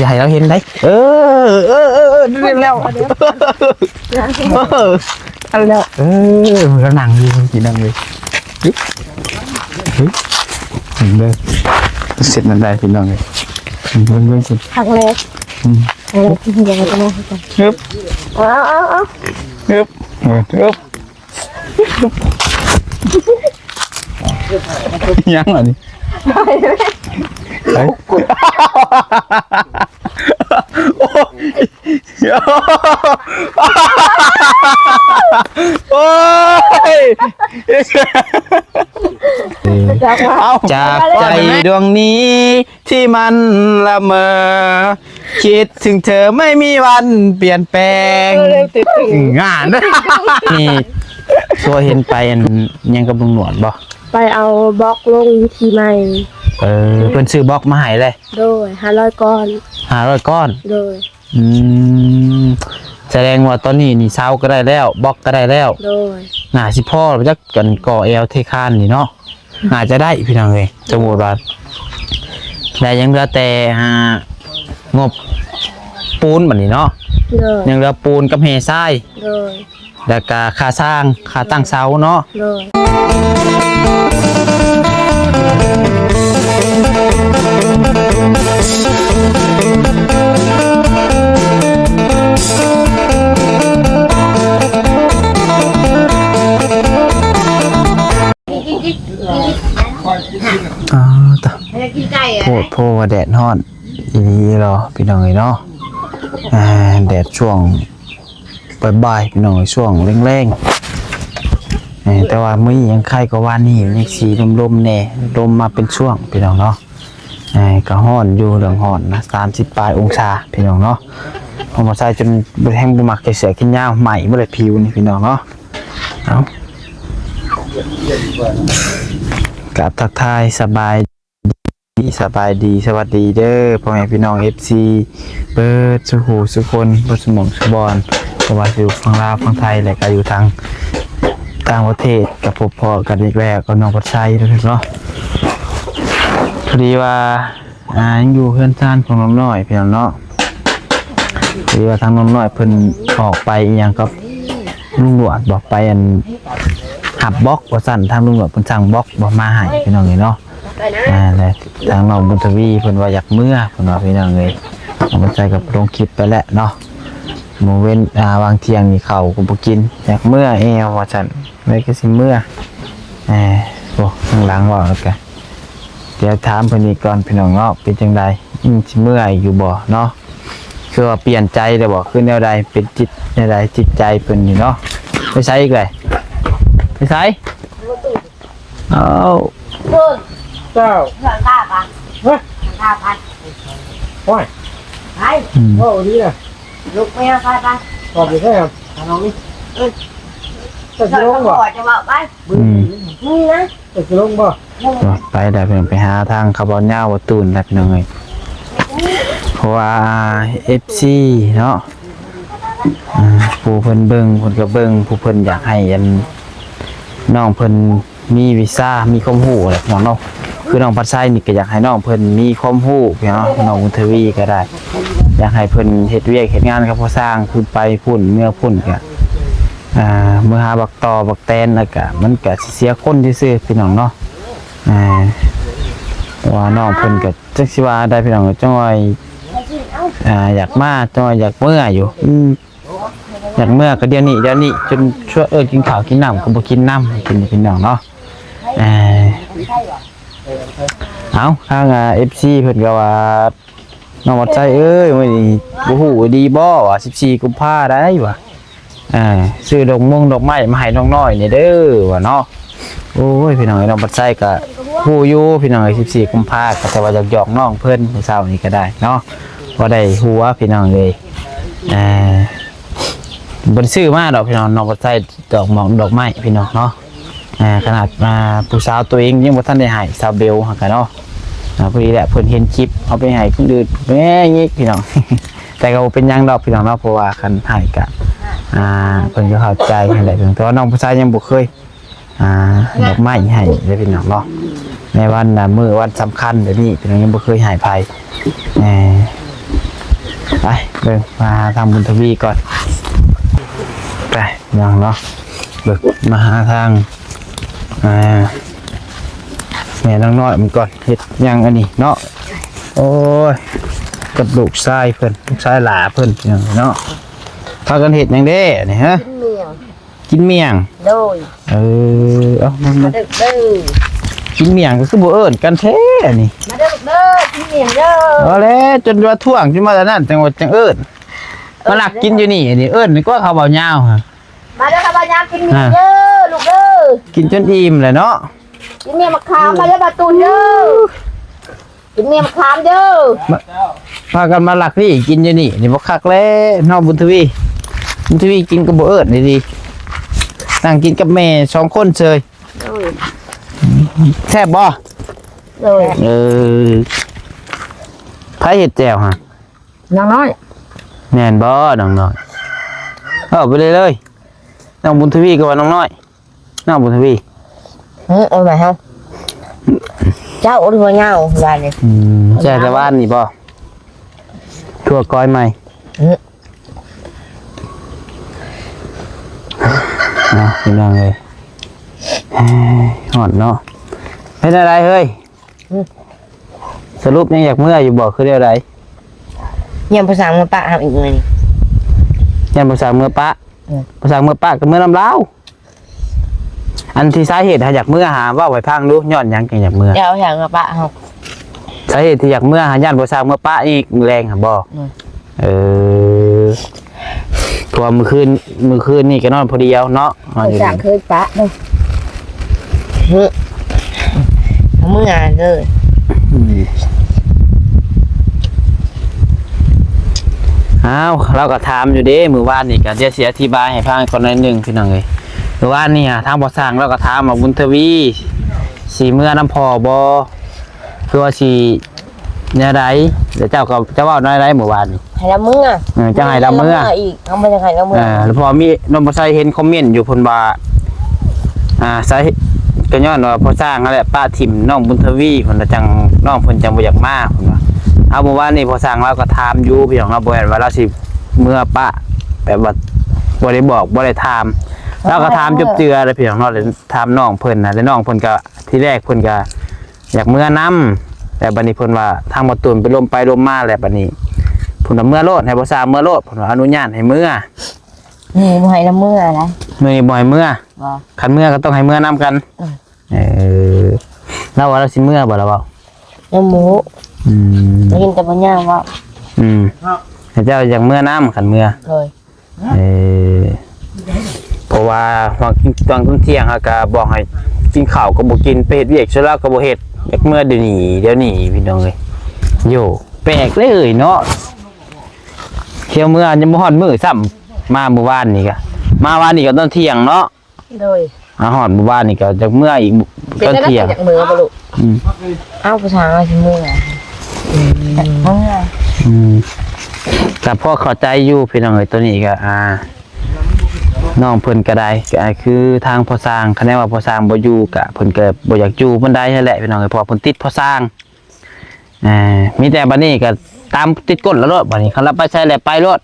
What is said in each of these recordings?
จะให้เราเห็นได้เล่นแล้วอันแล้วเรานั่งอยู่กินนั่งเลยเห็นเลยเสร็จนั่นได้พี่น้องเลยเบิ่งสิครั้งแรกยังไงก็ไม่เข้าใจฮึบเอาฮึบยังอ่ะนี่โอ้ยจากใจดวงนี้ที่มันละเมอคิดถึงเธอไม่มีวันเปลี่ยนแปลงงานนี่ตัวเห็นไปยังกับลุงหนวดบ่ไปเอาบล็อกลงวิธีใหม่เพิ่นซื้อบล็อกมาให้เลยโดย500 ก้อน500 ก้อนโดยแสดงว่าตอนนี้นี่เช้าก็ได้แล้วบล็อกก็ได้แล้วโดยน่าสิพ่อจักกันก่อเอลเทคานนี่เนาะน่าจะได้พี่น้องเอ้ยสมมุติว่าได้ยังเหลือแต่งบปูนบัดนี้เนาะยังเหลือปูนกับเฮทรายโดยแล้วก็ค่าสร้างค่าตั้งเสาเนาะโดยโพว่าแดดฮ้อนอีนี้เหรอพี่น้องเอ้ยเนาะแดดช่วงบ่ายๆพี่น้องช่วงแรงๆแต่ว่ามื้อยังไข้ก็ว่านี่ยังสีลมๆแน่ลมมาเป็นช่วงพี่น้องเนาะก็ฮ้อนอยู่เรื่องฮ้อนนะ30 ปลายองศาพี่น้องเนาะพอมาใส่จนบ่แห้งบ่มักเสือกินยาวใหม่บ่ได้ผิวนี่พี่น้องเนาะเอากับทักทายสบายดีสวัสดีเด้อพ่อแม่พี่น้อง FC เปิดสุขสุคนบ่สมองสุบอนเพราะว่าอยู่ฝั่งลาวฝั่งไทยและก็อยู่ทางต่างประเทศกับพ่อกันอีกแล้วก็น้องปัดชัยเนาะพอดีว่าอยู่เพื่อนซ่านของน้องน้อยพี่น้องเนาะพอดีว่าทางน้องน้อยเพิ่นออกไปอีหยังกับลุงหลวดบอกไปหับบล็อกว่าสั่นทางลุงหลวดเพิ่นสั่งบล็อกบ่มาให้พี่น้องเนาะแล้วทางน้องบุญทวีเพิ่นว่าอยากเมื่อเพิ่นว่าพี่น้องเลยเอามาใส่กับลงคลิปไปแล้วเนาะโมเว้นวางเที่ยงนี่เขาก็บ่กินอยากเมื่อว่าซั่นเลยก็สิเมื่อโอ้ข้างหลังว่าแล้วกันเดี๋ยวถามเพิ่นอีกก่อนพี่น้องเนาะเป็นจังได๋สิเมื่ออยู่บ่เนาะคือว่าเปลี่ยนใจได้บ่คือแนวใดเป็นจิตแนวใดจิตใจเพิ่นนี่เนาะไปใช้อีกเลยไปใช้เอาเจ้าหลังคาปะหลังคาพันโอ้ยไปโอ้ดีเลยลูกไม่เอาไปตอบอยู่ได้ครับน้องนี่จะลงบ่จะบอกไปนี่นะจะลงบ่ไปได้เพิ่นไปหาทางคาร์บอนยาวตูนได้พี่น้องเอ้ยเพราะว่า FC เนาะผู้เพิ่นเบิ่งเพิ่นก็เบิ่งผู้เพิ่นอยากให้น้องเพิ่นมีวีซ่ามีความรู้อะไรพี่น้องเนาะคือน้องปัดไส้นี่ก็อยากให้น้องเพิ่นมีความรู้พี่น้องน้องทวีก็ได้อยากให้เพิ่นเฮ็ดเวียกเฮ็ดงานกับผู้สร้างคือไปพุ่นเมื่อพุ่นก็เมื่อหาบักตอบักแตนแล้วก็มันก็เสียคนซื่อๆพี่น้องเนาะว่าน้องเพิ่นก็จักสิว่าได้พี่น้องจังว่าอยากมาจังว่าอยากเมื่ออยู่อยากเมื่อก็เดี๋ยวนี้จนช่วยกินข้าวกินน้ำก็บ่กินน้ำกินพี่น้องเนาะเอาข้างFC เพิ่นก็ว่าน้องวัดใจเอ้ยมื้อนี้บ่ฮู้ดีบ่ว่า14 กุมภาพันธ์ได้ว่ะซื้อดอกไม้มาให้น้องน้อยนี่เด้อว่าเนาะโอ้ยพี่น้องน้องวัดใจก็ฮู้อยู่พี่น้อง14 กุมภาพันธ์ก็แต่ว่าหยอกน้องเพิ่นมื้อเช้านี้ก็ได้เนาะบ่ได้ฮู้ว่าพี่น้องเลยบนซื้อมาดอกพี่น้องน้องวัดใจดอกไม้พี่น้องเนาะขนาดผู้สาวตัวเองยังบ่ทันได้ให้สาวเบลหั่นกันเนาะพอดีแหละเพิ่นเห็นคลิปเอาไปให้คนอื่นแม่ยิกพี่น้องแต่ก็เป็นยังดอกพี่น้องเนาะเพราะว่าคันให้ก็เพิ่นก็เข้าใจนั่นแหละแต่ว่าน้องผู้ชายยังบ่เคยดอกไม้ให้ได้พี่น้องเนาะในวันมื้อวันสำคัญแบบนี้พี่น้องยังบ่เคยให้ไผ เบิ่งมาทางบุญทวีก่อนไปยังเนาะเบิ่งมาหาทางแม่นางน้อยมันก่อนเฮ็ดยังอันนี้เนาะโอ้ยกับลูกชายเพิ่นลูกชายหลาเพิ่นอย่างเนาะพากันเฮ็ดหยังเด้นี่ฮะ กินเมียง กินเมี่ยง โดย เอามา มาเด้อเด้อ กินเมี่ยงก็คือบ่เอิ้นกันแท้นี่ มาเด้อเด้อกินเมียงเด้อ เอาแล้วจนว่าท่วงจนมาแต่นั้นจังหวัดจังเอิ้นมาหลักกินอยู่นี่นี่เอิ้นนี่ก็ข้าวเบายาวฮะ มาเด้อครับยามกินเมียงเด้อลูกเด้อ กินจนอิ่มเลยเนาะ กินเมียงมะขามมาเด้อประตูเด้อกินเมียงมะขามเด้อ พากันมาหลักนี่กินอยู่นี่นี่บ่คักแล้วน้องบุญทวีกินกับบ่เอิ้นดีๆนั่งกินกับแม่2คนเฉย โดย แซ่บบ่ โดย ไผเฮ็ดแจ่วฮะ น้องน้อย แม่นบ่น้องน้อยเอาไปเลยน้องบุญทวีกับว่าน้องน้อยน้องบุญทวี เอาไปเฮาเจ้าหรือว่าเงาว่านี่ แจ่วแต่ว่านนี่บ่ทั่วก้อยใหม่เนาะพี่น้องเอ้ยหอดเนาะเป็นอะไรเฮ้ยสรุปยังอยากเมื่ออยู่บ่คือเรื่องอะไร ยังภาษามาปะทำอีกเลย ยันภาษาเมื่อปะภาษาเมื่อปะกับเมื่อลำเล้าวอันที่สาเหตุถ้าอยากเมื่อหาว่าไว้พังดูย้อนหยังจังอยากเมื่อ เดี๋ยวอยากมาปะเฮา สาเหตุที่อยากเมื่อหาย่านภาษาเมื่อปะอีกแรงหาบ่ตัวมือคืนนี่ก็นอนพอดีเอาเนาะนอนอยู่ สั่งเคยปะเลยเมื่อเลย อ้าวเราก็ถามอยู่เด้มือวานนี่ก็จะเสียอธิบายให้ฟังก่อนหน่อยหนึงพี่น้องเอ้ยมือวานนี่ทางบ่สร้างเราก็ถามว่าบุญทวีสีเมื่อน้ำพอบ่คือว่าสีเนี่ยใดเดี๋ยวเจ้าก็จะเว้าน้อยใดมือวานนี่ ให้ละเมื่อ จะให้ละเมื่อ อีกเอาไปจะให้ละเมื่อ แล้วพอมีน้องบ่ใส่เห็นคอมเมนต์อยู่เพิ่นว่าใส่ก็ย้อนว่าพอสร้างนั่นแหละป้าถิ่มน้องบุญทวีเพิ่นว่าจังน้องเพิ่นจังบ่อยากมาเพิ่นว่าเอาเมื่อวานนี่พอสร้างเราก็ถามอยู่พี่น้องเราบ่แม่นว่าเราสิเมื่อปะแบบว่าบ่ได้บอกบ่ได้ถามเราก็ถามจุบเจือเลยพี่น้องเนาะเลยถามน้องเพิ่นน่ะแล้วน้องเพิ่นก็ที่แรกเพิ่นก็อยากเมื่อนํแต่บัดนี้เพิ่นว่าทางบ่ตูนไปลมไปลมมาแล้วบัดนี้เพิ่นว่าเมื่อโลดให้บ่สร้างเมื่อโลดเพิ่นว่าอนุญาตให้เมื่อ นี่บ่ให้ละเมื่อนะ มื้อนี้บ่ให้เมื่อ บ่ คันเมื่อก็ต้องให้เมื่อนํกันเราว่าเราสิเมื่อบ่ล่ะเว้า น้ำหมูได้ยินแต่ปัญญาว่า ให้เจ้าอยากเมื่อน้ำขันเมื่อ เลย เพราะว่าตอนต้นเที่ยงเขาก็บอกให้กินข้าวก็บ่กินไปเฮ็ดเวียกซะแล้วก็บ่เฮ็ดอยากเมื่อเดี๋ยวนี้พี่น้องเอ้ยโยแปลกเลยเนาะเที่ยวเมื่อยังบ่ฮอดมื้อซ้ำมาเมื่อวานนี่ก็มาวานนี่ก็ตอนเที่ยงเนาะ เลย มาฮอดเมื่อวานนี่ก็จากเมื่ออีกตอนเที่ยง จากมือบ่ลูกเอาภาษาอะไรมือเมื่อ กับพ่อเข้าใจอยู่พี่น้องเอ้ยตัวนี้ก็น้องเพิ่นก็ได้ก็คือทางพ่อสร้างคะแนนว่าพ่อสร้างบ่อยู่ก็เพิ่นก็บ่อยากอยู่เพิ่นได้นั่นแหละพี่น้องเอ้ยเพราะเพิ่นติดพ่อสร้างมีแต่บัดนี้ก็ตามติดกฎแล้วรถบัดนี้คันเราไปใช้แล้วไปรถ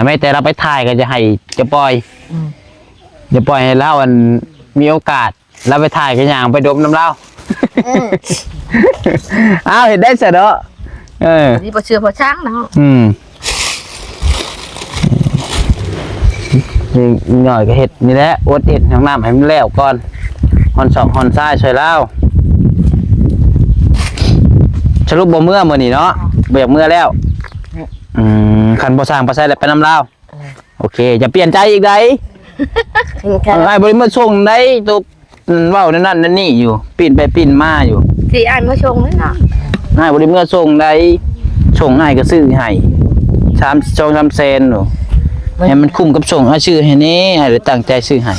ไม่แต่เราไปถ่ายก็จะให้จะปล่อยให้เราอันมีโอกาสเราไปถ่ายกันอย่างไปดมน้ำเล่าอ้าวเห็นได้เสร็จแล้วนี่บ่เชื่อพอช้างเนาะ นี่หน่อยก็เห็ดนี่แหละอดเห็ดทางน้ำให้มันแล้วก่อนฮอนสองฮอนซ้ายช่วยเล่าสรุปบ่เมื่อมื้อนี้เนาะบ่อยากเมื่อแล้วคันบ่สร้างบ่ใส่แล้วไปน้ำเล่าโอเคอย่าเปลี่ยนใจอีกได้ไอ้บริมาส่งได้ตัวเว้านั่นนี่อยู่ปีนไปปีนมาอยู่ ที่อ่านมาชงนี่เนาะ ไอ้บริมาส่งได้ส่งให้ก็ซื้อให้3-3 เซนหนูให้มันคุ้มกับส่งเอาชื่อให้นี้ให้ได้ตั้งใจซื้อให้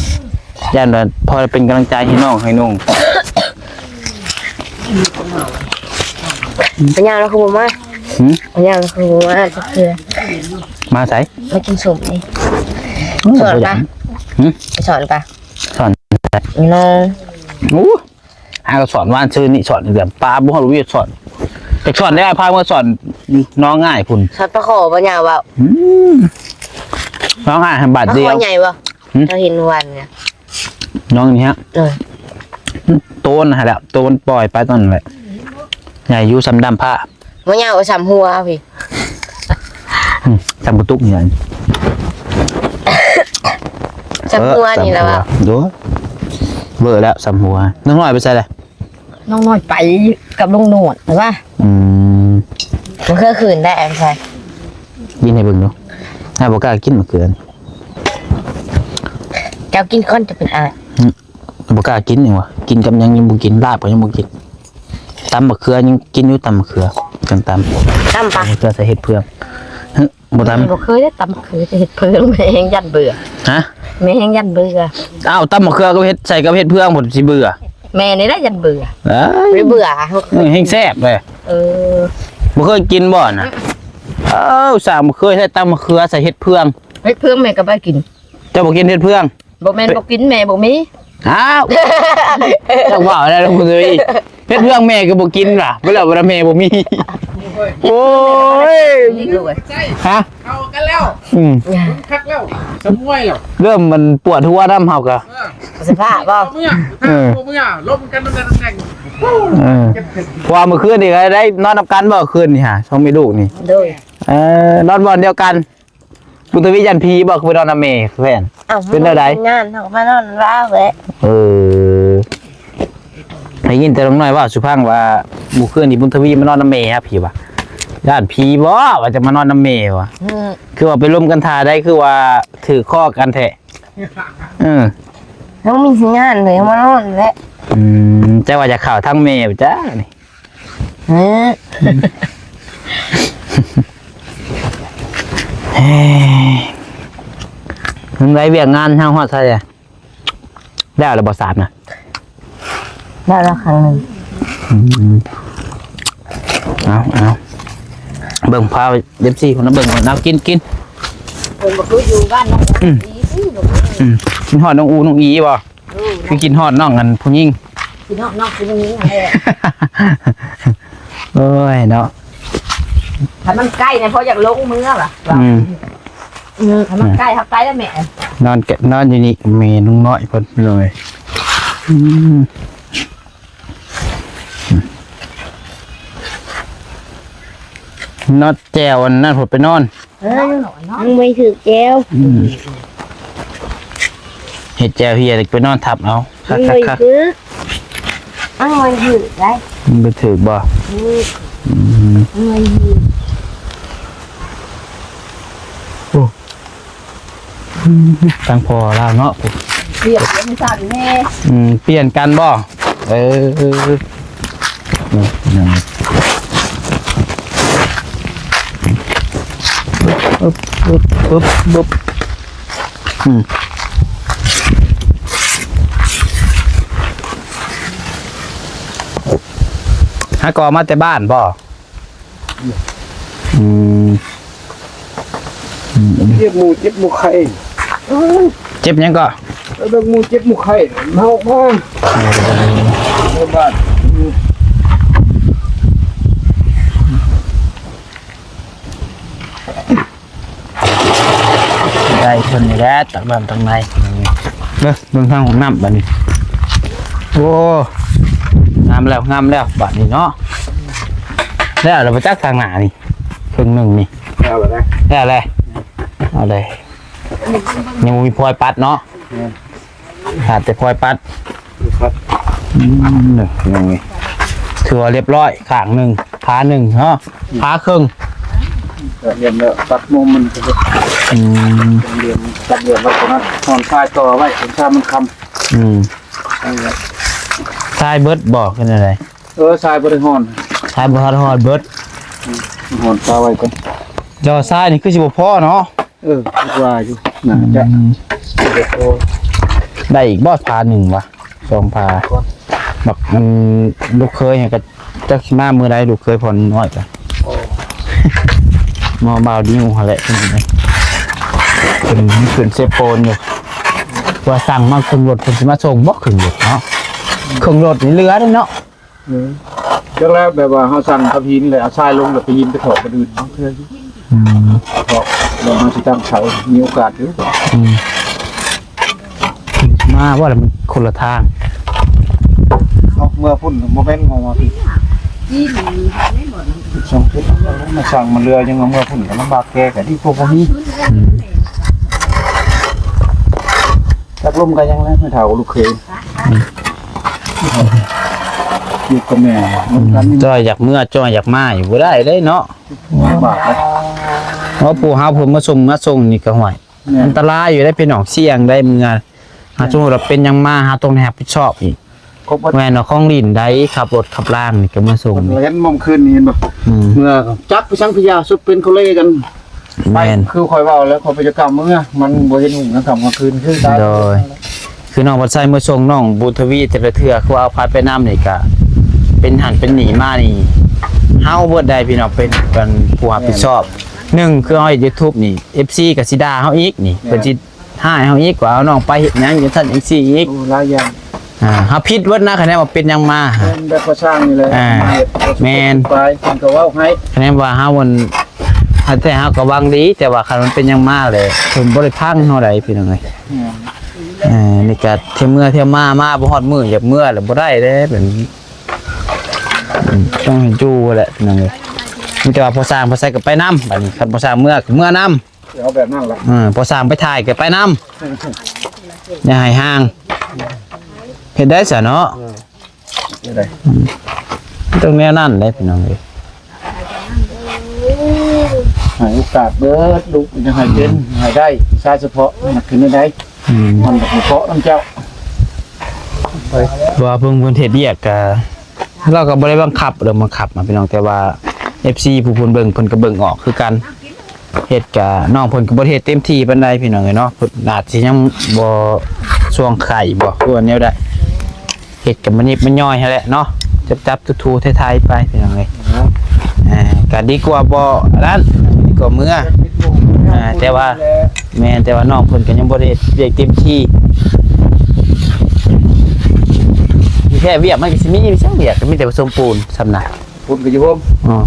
ย่านว่าพอเป็นกำลังใจให้น้องให้นุ่ง ปัญญาเราคือมาปัญญาเราคือมาจะคือ มาใส่ มากินสุ่มนี่สอนปะไปสอนปะ สอน น้อง อู้ก็สอนว่านชื่อนี่สอนเดือนปลาบ่รู้วิสอน แต่สอนได้พาเมื่อสอนน้องง่ายคุณ สัตว์ตะขอปัญญาว่า น้องง่ายบาท ตะ เดี ข ย อ ว ใหญ่ป่ะเราเห็นวันเนี่ย น้องนี้ฮะ เออ โตนะฮะแล้วโตนปล่อยไปตอนนั้นแหละใหญ่ยูซ้ำดำผ้า มันยาวกว่าสามหัวพี่ ซ้ำกระตุกเนี่ย สามหัวนี่แหละว่า ดูเบอร์แล้วซ้ำหัวน้องน้อยไปใส่เลย น้องน้อยไปกับลุงหนวดหรือว่า มันเคยขืนได้ใช่ กินให้เบิ่งดูน่าบอกกล้ากินมะเขือ เจ้ากินก้อนจะเป็นอะไร บอกกล้ากินยังวะกินกับยังบุกินลาบก็ยังบุกินตำมะเขือยังกินอยู่ตำมะเขือจังตำ ตั้มปะ มะเขือใส่เห็ดเพื่องบ่ตำ บอกเคยได้ตั้มเคยจะเห็ดเพิ่งแม่แห้งยันเบื่อ ฮะ แม่แห้งยันเบื่อ อ้าวตำมะเขือก็เห็ดใส่กับเห็ดเพื่องหมดสิเบื่อ แม่นี่ได้ยันเบื่อ เอ้ ไม่ ย เบื่อ แห้งแซ่บเลย เออ บ่เคยกินบ่น่ะเอ้าสั่งบ่เคยใส่ตำมะเขือใส่เห็ดเพื่อง เฮ็ดเพิ่งแม่ก็ไปกิน เจ้าบ่กินเห็ดเพื่อง บอกแม่บอกกินแม่บอกมี อ้าวจังว่าอะไรล่ะคุณตุ้ยเห็ดเพื่องแม่ก็บ่กินล่ะเวลาแม่บ่มีโอ้ย นี่เลย ใช่ ฮะ เข้ากันแล้ว คักแล้วสมวยแล้ว เริ่มมันปวดหัวน้ำเฮาก็ สภาพบ่ เมื่อลบกันตำแหน่ง ว่าเมื่อคืนนี่ก็ได้นอนนำกันบ่คืนนี่ฮะช่องไม่ลูกนี่ โดย นอนบ่อนเดียวกันคุณทวียันพีบอกไปนอนอเมแฟน เป็นอะไร งานเขามานอนร้าแวะ ได้ยินแต่น้องน้อยว่าสุพังว่าเมื่อคืนนี่บุญทวีมานอนอเมครับพี่ว่าญาติพีบ่ว่าจะมานอนอเมวะคือว่าไปร่วมกันทาได้คือว่าถือข้อกันแท้ ต้องมีสัญญาณเลยมานอนแวะ แต่ว่าจะข่าวทั้งเมย์จ้านี่ มึงไรเวียงงานทางฮอดใช่ไหมได้อะไรบ่สามนะ ได้แล้วครั้งหนึ่ง เอาเบิ่งพาเด็บซี่คนนั้นเบิ่งเอากิน คนบอกรู้อยู่บ้านน้องอีสิหนู กินฮอดน้องอูน้องอีบ่คือกินฮอดน้องกันผู้หญิง พี่น้องคืออย่างนี้ไง โอ้ยเนาะ ถ้ามันใกล้เนี่ยเพราะอยากลงมือป่ะถ้ามันใกล้ทับใกล้แล้วแม่ นอนอยู่นี่เมนุ่งน้อยเพิ่นเลยนอนแจวอันนั่นผมไปนอน มึงไม่ถือแก้ว เห็ดแจวเฮียไปนอนทับเอา มึงไม่ถืออ้าวไม่ถือได้ มันไปถือบ่ มึงไม่ถือ ตั้งพอแล้วเนาะ เสียบยังสั่นแน่ เปลี่ยนกันบ่นั่นปุ๊บฮะกอมาแต่บ้านบ่เจ็บหมูเจ็บหมูไข่ เจ็บยังก็ แล้วหมูเจ็บหมูไข่เมาบ้างบ้าน ได้คนนี้แหละตักบ้านตักในเด้อเบิ่งทางของน้ำบัดนี้โอ้งามแล้วบัดนี้เนาะแล้วเราไปจักทางหน้านี่ครึ่งหนึงนี่ เอาละนะ ได้อะไรเอาเลยยังบ่มีพลอยปัดเนาะขาดแต่พลอยปัด ครับ ยังไงถือว่าเรียบร้อยข้างหนึ่งขาหนึ่งเนาะขาครึ่ง เรียนแล้วตัดมุมมันจะเรียนตัดเรียนไว้ตรงนั้นนอนคลายต่อไว้ถึงข้ามันคำ ทรายเบิร์ดบอกกันอะไร ทรายบริหาร ทรายเบิร์ดฮอดเบิร์ด หอนปลาไว้ก่อน จอทรายนี่คือสิบพ่อเนาะ ว่าอยู่น่าจะ ได้อีกบ่พาหนึ่งวะสองพาบอกลูกเคยเห็นก็จะมามือใดลูกเคยผ่อนน้อยกันมอเบาดิ้วหะแหละเป็นไงเป็นเซฟโฟนอยู่ว่าสั่งมาเครื่องรถคนสิมาส่งบ่เครื่องรถเนาะเครื่องรถนี่เรือด้วยเนาะ เรื่องแรกแบบว่าเฮาสั่งกระพินเลยเอาทรายลงแล้วไปยินไปถอกกระดืนเพื่อ ถอกเราเฮาสิตั้งเสามีโอกาสอยู่ มาว่าแล้วมันคนละทาง เอาเมื่อพุ่นโมเมนต์ของมาพี่สองชุดมาสั่งมาเรือยังเอาเมื่อพุ่นก็ลำบากแกกับที่พวกนี้จับลมกันยังแล้วไม่เท่าลูกเคยอยู่กับแม่ลมกันนี่ จ้อยอยากเมื่อจ้อยอยากมาอยู่บ่ได้เลยเนาะ ลำบากนะ เพราะปู่เฮาเพิ่นมาส่งนี่ก็ห่วย เนี่ย อันตรายอยู่ได้เป็นหนองเสี่ยงได้เมื่อหาสมมุติว่าเป็นหยังมาหาตรงรับผิดชอบอีก ครบว่า แม่นเนาะของลิ้นได้ขับรถขับล่างนี่ก็มาส่งนี่ เห็นมุมคืนนี้เห็นบ่ เมื่อจักไปช่างพยาสุดเป็นเขาเล่กันไป แม่น คือคอยเว่าแล้วคอยไปจะกรรมเมื่อมันบ่เห็นหุ่นนะกรรมกลางคืนคือตาย โดย คือน้องวัดไซเมื่อส่งน้องบุญทวีแต่ละเทื่อคือเอาพาไปน้ำนี่ก็เป็นหันเป็นหนีมานี่เฮาบ่ได้พี่น้องเป็นผู้รับผิดชอบหนึ่งคือเฮาเฮ็ด YouTube นี่ FC ก็สิด่าเฮาอีกนี่เพิ่นสิห้ายเฮาอีกว่าเอาน้องไปเฮ็ดหยังจังซั่นจังซี่อีก โอ้หลายอย่าง เฮาผิดเบิดนะคะแนนว่าเป็นหยังมา เป็นแบบประช่างนี่เลย แม่น ไปมันก็เว่าให้ คะแนนว่าเฮามันแต่เฮาก็หวังดีแต่ว่าคันมันเป็นหยังมาเลยเพิ่นบ่ได้พังเฮาได้พี่น้องเอ้ยนี่ก็เที่ยวเมื่อเที่ยวมาบ่ฮอดมื้ออยากเมื่อแล้วบ่ได้เด้เป็นต้องให้อยู่แหละพี่น้องเอ้ยมีแต่ว่าพอสร้างพอใส่ก็ไปนำบัดนี้คันพอสร้างเมื่อก็เมื่อนำ เอาแบบนั้นล่ะ พอสร้างไปถ่ายก็ไปนำอย่าให้ห่างเฮ็ดได้ซะเนาะ ได้ ต้องแนวนั้นเด้พี่น้องเอ้ย ให้โอกาสเบิดลูกจะให้เป็นให้ได้ชาเฉพาะมันคือได้มันแบบเฉพาะน้ำเจ้า ว่าเพิ่นเฮ็ดเวียกก็เราก็บ่ได้บังคับเรื่องบังคับมาพี่น้องแต่ว่า FC ผู้เพิ่นเบิ่งเพิ่นก็เบิ่งออกคือกันเฮ็ดก็น้องเพิ่นก็บ่ได้เฮ็ดเต็มที่ปานใดพี่น้องเอ้ยเนาะเพิ่นอาจสิยังบ่ช่วงไข่บ่คือว่าแนวใดเฮ็ดก็มันยิบมันย่อยหั่นแหละเนาะจับๆทูๆไทยๆไปพี่น้องเอ้ยก็ดีกว่าบ่นั้นดีกว่าเมื่อแต่ว่าแม่นแต่ว่าน้องเพิ่นก็ยังบ่ได้เฮ็ดเวียกเต็มที่มีแค่เวียกมันก็สิมีจังเวียกก็มีแต่ผสมปูนสำนัก พุ่นก็อยู่ผม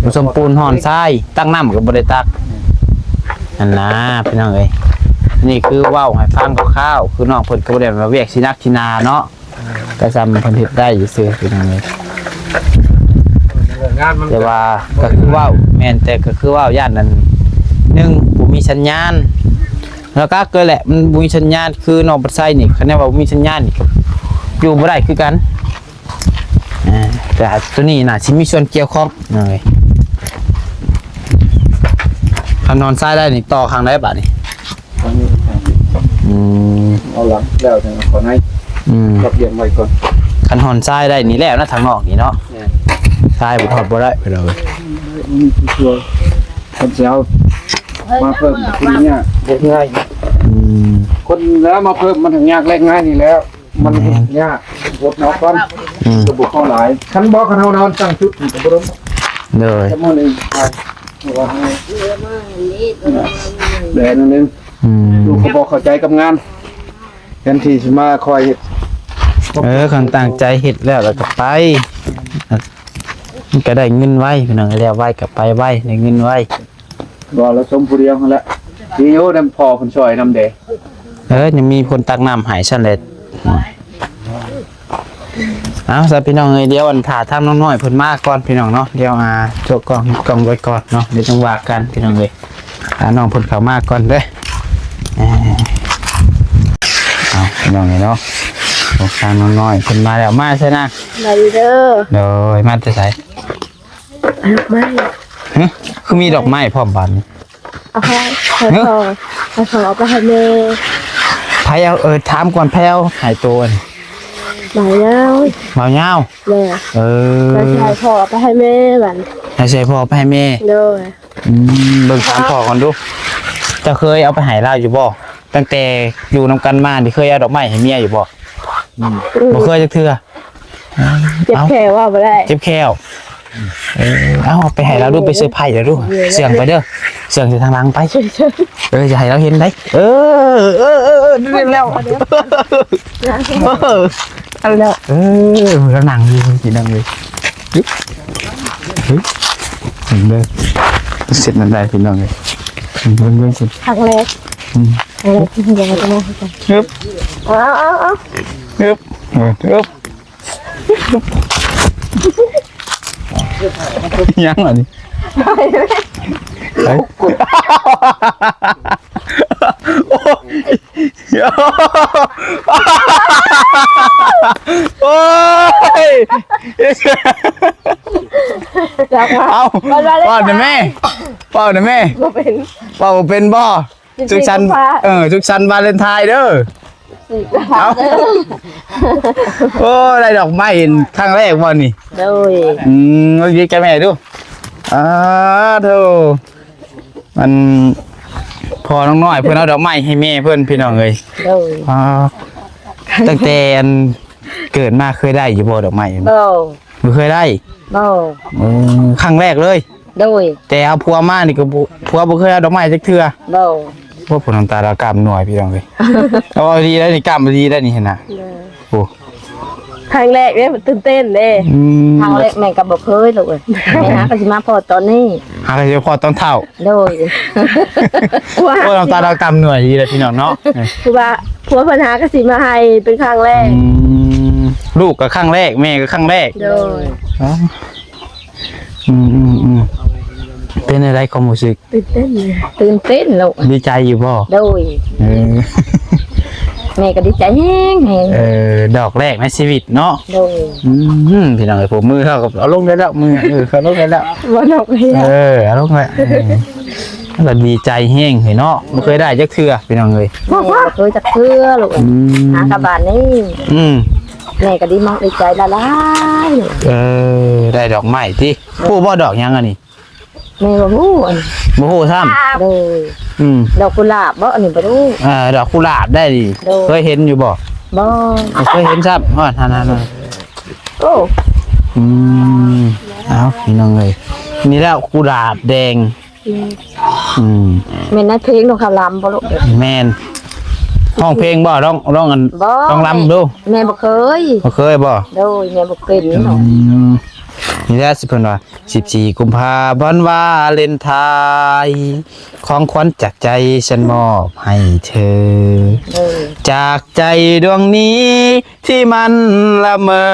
ผสมปูนห่อนทรายตั้งน้ำกับบริตักอันนะพี่น้องเอ้ยนี่คือว่าวให้ฟังคร่าวๆคือน้องเพิ่นก็บ่ได้มาเวียกสินักสินาเนาะก็ซ้ำเพิ่นเฮ็ดได้อยู่ซื่อพี่น้องเอ้ย งานมัน แต่ว่าก็คือว่าวแม่นแต่ก็คือว่าวย่านนั้นหนึ่งบ่มีสัญญาณแล้วก็เกิดแหละมันบ่มีสัญญาณคือน้องปัดไซนี่คะแนนว่าบ่มีสัญญาณนี่ก็อยู่บ่ได้คือกันแต่ตัวนี้น่ะสิมีส่วนเกี่ยวข้องนั่นเองคันนอนซ้ายได้นี่ต่อข้างได้บัดนี่ม เอาหลังแล้วจะขอให้รับเรียนไว้ก่อน คันนอนซ้ายได้นี่แล้วนะทางนอกนี่เนาะซ้ายบ่ทอดบ่ได้ไปเลย นี่คือตัวคนจะเอามาเพิ่มทีนี้เด็กง่ายคนแล้วมาเพิ่มมันถึงยากแรกง่ายนี่แล้ว มันยากรถน้องก่อนระบบเข้าหลายคันบอกคันเฮานอนตั้งชุดกับบ่รู้ เลย จะมื้อนึงว่าให้แดนนึงลูกก็บ่เข้าใจกับงานแทนที่สิมาคอยเฮ็ด คันตั้งใจเฮ็ดแล้วก็ไปมันก็ได้เงินไว้พี่น้องแล้วไว้ก็ไปไว้ได้เงินไว้ รอแล้วสมผู้เดียวนั่นแหละทีโยนำพอเพิ่นช่วยนำเด้ ยังมีคนตักน้ำให้ฉันเลยเอาซะพี่น้องเอ้ยเดี๋ยวอันถ่าทำน้องน้อยเพิ่นมาก่อนพี่น้องเนาะเดี๋ยวโจกกองไว้ก่อนเนาะเดี๋ยวจังว่ากันพี่น้องเอ้ยน้องเพิ่นเข้ามาก่อนเด้เอาพี่น้องเอ้ยเนาะพวกทางน้องน้อยเพิ่นมาแล้วมาใช่นะ ได้เด้อ โดยมาแต่ไส ไม่ ฮะคือมีดอกไม้พร้อมบานนี้ เอาให้เอาไปให้แม่ ไผเอาถามก่อนแพ้วหายตัวนี่ หมายแล้ว เมายาว แม่ แล้วชายพ่อเอาไปให้แม่บัน ให้ใส่พ่อไปให้แม่ เด้อ เบิ่งถามพ่อก่อนดูจะเคยเอาไปให้ลาวอยู่บ่ตั้งแต่อยู่นำกันมานี่เคยเอาดอกไม้ให้เมียอยู่บ่บ่เคยจักเทื่อ เจ็บแขนว่าบ่ได้ เจ็บแค้วเอาไปให้เราดูไปเซอร์ไพรส์เด้อดูเสียงไปเด้อเสียงอยู่ทางหลังไปอย่าให้เราเห็นได้เรียนแล้วเอาแล้ว แล้วนั่งอยู่สินั่งเลย เฮ้ยเห็นเลยเสร็จนั่นได้พี่น้องเลยเบิ่งคุณ ครั้งแรกอะไรที่ยังไงก็ไม่เข้าใจ ฮึบ เอา ฮึบฮึบยังเหรอนี่ไป โอ้ย จากว่า เอาเป่าหน่อยแม่เป่าหน่อยแม่ บ่เป็น เป่าเป็นบ่จุกชันจุกชันวาเลนไทน์เด้อเอาโอ้ได้ดอกไม้ครั้งแรกวันนี้ โดย เอาดีใจแม่ดูโธ่มันพอน้องน้อยเพื่อนเอาดอกไม้ให้แม่เพื่อนพี่น้องเลย โดย ตั้งแต่เกิดมาเคยได้อยู่บ่ดอกไม้ บ่ ไม่เคยได้ บ่ ครั้งแรกเลย โดย แต่เอาพัวมานี่ก็พัวบ่เคยเอาดอกไม้จักเทื่อ บ่ พวกผลน้ำตาลกล้ามหน่วยพี่น้องเลยเอาดีแล้วนี่กล้ามดีแล้วนี่เห็นน่ะโอ้ ครั้งแรกเนี่ยมันตื่นเต้นเลย ทางเล็กแม่ก็บ่เคยลูกเอ้ยแม่หาก็สิมาพอตอนนี้ หาอะไรพอต้องเท่า โดย ว่า พวกน้ำตาลกล้ามหน่วยดีเลยพี่น้องเนาะ คือว่าผัวปัญหากสิมาให้เป็นครั้งแรก ลูกก็ครั้งแรกแม่ก็ครั้งแรก โดย เป็นอะไรความรู้สึก ตื่นเต้นเลย ตื่นเต้นลูก ดีใจอยู่บ่ โดย เออ แม่ก็ดีใจแฮง ดอกแรกในชีวิตเนาะ โดย พี่น้องเอ้ยผมมือเข้ากับเอาลงได้แล้วมือเขาลงได้แล้ว วันออกเฮีย เอาลงไปเราดีใจแห้งเห็นเนาะไม่เคยได้จักเทื่อพี่น้องเอ้ย แม่ก็เคยจักเทื่อลูกเอ้ยหากระบาดนี้แม่ก็ดีมากดีใจละลายลูก ได้ดอกไม้ที่ผู้บ่ดอกยังอันนี้ แม่บ่ฮู้อัน บ่ฮู้ซ้ โดย ำ ดอกกุหลาบบ่อันนี้บ่รู้ ดอกกุหลาบได้ดิ โด เคยเห็นอยู่บ่ บ่ เคยเห็นซ้ำนั่น โอ้ เอาพี่น้องเอ้ยนี่แล้วกุหลาบแดงแม่นนักเพลงนกเขาลำบ่ลูกเอ้ย แม่นห้องเพลงบ่ร้องอัน บ่ ต้องรำดู แม่บ่เคย บ่เคยบ่ โดยแม่บ่เป็นเนาะ นี่แหละสิเพิ่นว่า14กุมภาพันธ์วาเลนไทน์ของขวัญจากใจฉันมอบให้เธอ โดย จากใจดวงนี้ที่มันละเมอ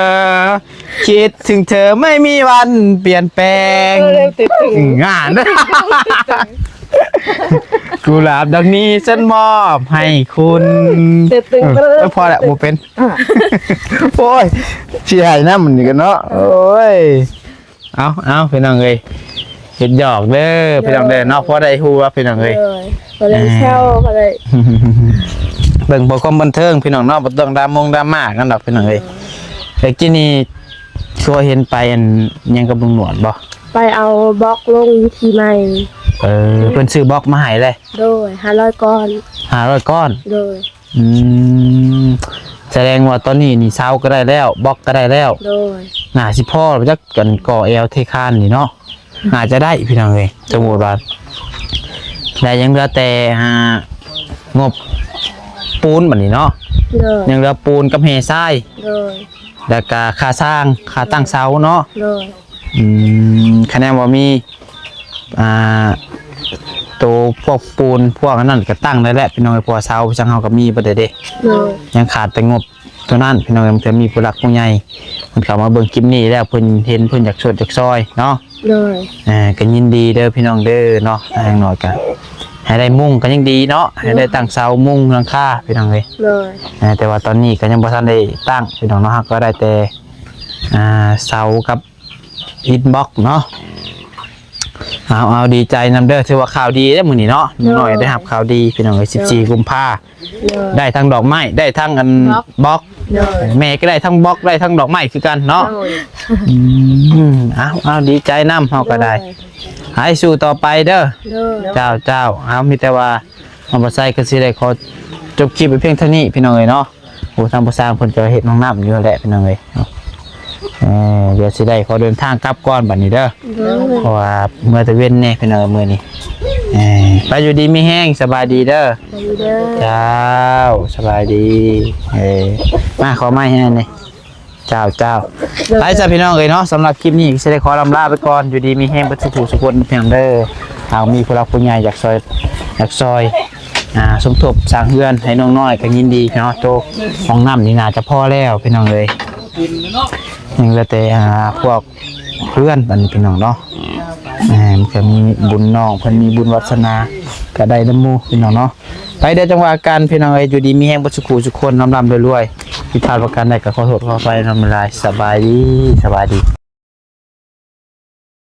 คิดถึงเธอไม่มีวันเปลี่ยนแปลง เริ่มตื่นตื่น งานกุหลาบดอกนี้ฉันมอบให้คุณ ตื่นตื่น พอแล้วบ่เป็นโอ้ยสิให้นำนี่กันเนาะโอ้ยเอาพี่น้องเอ้ยเฮ็ดหยอกเด้อพี่น้องเด้อเนาะพอได้ฮู้ว่าพี่น้องเอ้ย ก็เลยเช่าก็เลย เบิ่งบ่ความบันเทิงพี่น้องเนาะบ่ต้องดราม่ากันดอกพี่น้องเอ้ยแต่กินนี่ชัวเห็นไปอันยังกับลุงหนวดบ่ ไปเอาบล็อกลงทีใหม่ เพิ่นซื้อบล็อกมาให้เลย โดย500ก้อน 500ก้อน โดย แสดงว่าตอนนี้นี่เซาก็ได้แล้วบล็อกก็ได้แล้ว โดย น่าสิพ่อจักกันก่อแอลเทคานนี่เนาะน่าจะได้พี่น้องเอ้ยสมมุติว่าได้ยังเหลือแต่งบปูนบัดนี้เนาะ โดย ยังเหลือปูนกับเฮทราย โดย แล้วก็ค่าสร้างค่าตั้งเสาเนาะ โดย คะแนนว่ามีตัวพวกปูนพวกนั้นก็ตั้งได้แล้วพี่น้องไอ้พวกเสาจังเฮาก็มีบ่ได้เด้ โดย ยังขาดแต่งบตัวนั้นพี่น้องมันจะมีผู้หลักผู้ใหญ่เพิ่นเข้ามาเบิ่งคลิปนี้แล้วเพิ่นเห็นเพิ่นอยากช่วยอยากซอยเนาะ โดย ก็ยินดีเด้อพี่น้องเด้อเนาะอย่างน้อยก็ให้ได้มุ้งก็ยังดีเนาะให้ได้ตั้งเสามุ้งหลังคาพี่น้องเอ้ย โดย แต่ว่าตอนนี้ก็ยังบ่ทันได้ตั้งพี่น้องเนาะก็ได้แต่เสากับอิฐบล็อกเนาะเอาดีใจนำเด้อถือว่าข่าวดีเด้อมื้อนี้เนาะหน่อยได้รับข่าวดีพี่น้องเอ้ย14กุมภา โดย ได้ทั้งดอกไม้ได้ทั้งอันบล็อก โดย แม่ก็ได้ทั้งบล็อกได้ทั้งดอกไม้คือกันเนาะ โดย เอาดีใจนำเฮาก็ได้ให้สู้ต่อไปเด้อ โดย เจ้าเอามีแต่ว่าเอาบ่ใส่ก็สิได้ขอจบคลิปไปเพียงเท่านี้พี่น้องเอ้ยเนาะโอ้ทางบ่สร้างเพิ่นจะเฮ็ดห้องน้ำอยู่แหละพี่น้องเอ้ยเนาะเดี๋ยวสิได้ขอเดินทางกลับก่อนบัดนี้เด้อ โดย เพราะว่าเมื่อตะเว้นแน่พี่น้องเอ้ยมื้อนี้ไปอยู่ดีมีแห้งสบายดีเด้อ ไปเด้อ เจ้าสบายดีมาขอไม้ให้หน่อย เจ้าไปจ้ะพี่น้องเอ้ยเนาะสำหรับคลิปนี้สิได้ขอลำลาไปก่อนอยู่ดีมีแห้งบ่ทุกคนเพียงเด้อหากมีผู้รักผู้ใหญ่อยากซอยสมทบสร้างเฮือนให้น้องน้อยก็ยินดีเนาะโตห้องน้ำนี่น่าจะพอแล้วพี่น้องเอ้ยยังเหลือแต่พวกเพื่อนบัดนี้พี่น้องเนาะมันก็มีบุญน้องเพิ่นมีบุญวัฒนาก็ได้น้ำหมู่พี่น้องเนาะไปเด้อจังหวะกันพี่น้องเอ้ยอยู่ดีมีแห้งบ่ทุกคนร่ำรวยๆผิดพลาดประการใดก็ขอโทษขออภัยนำลายสบายดี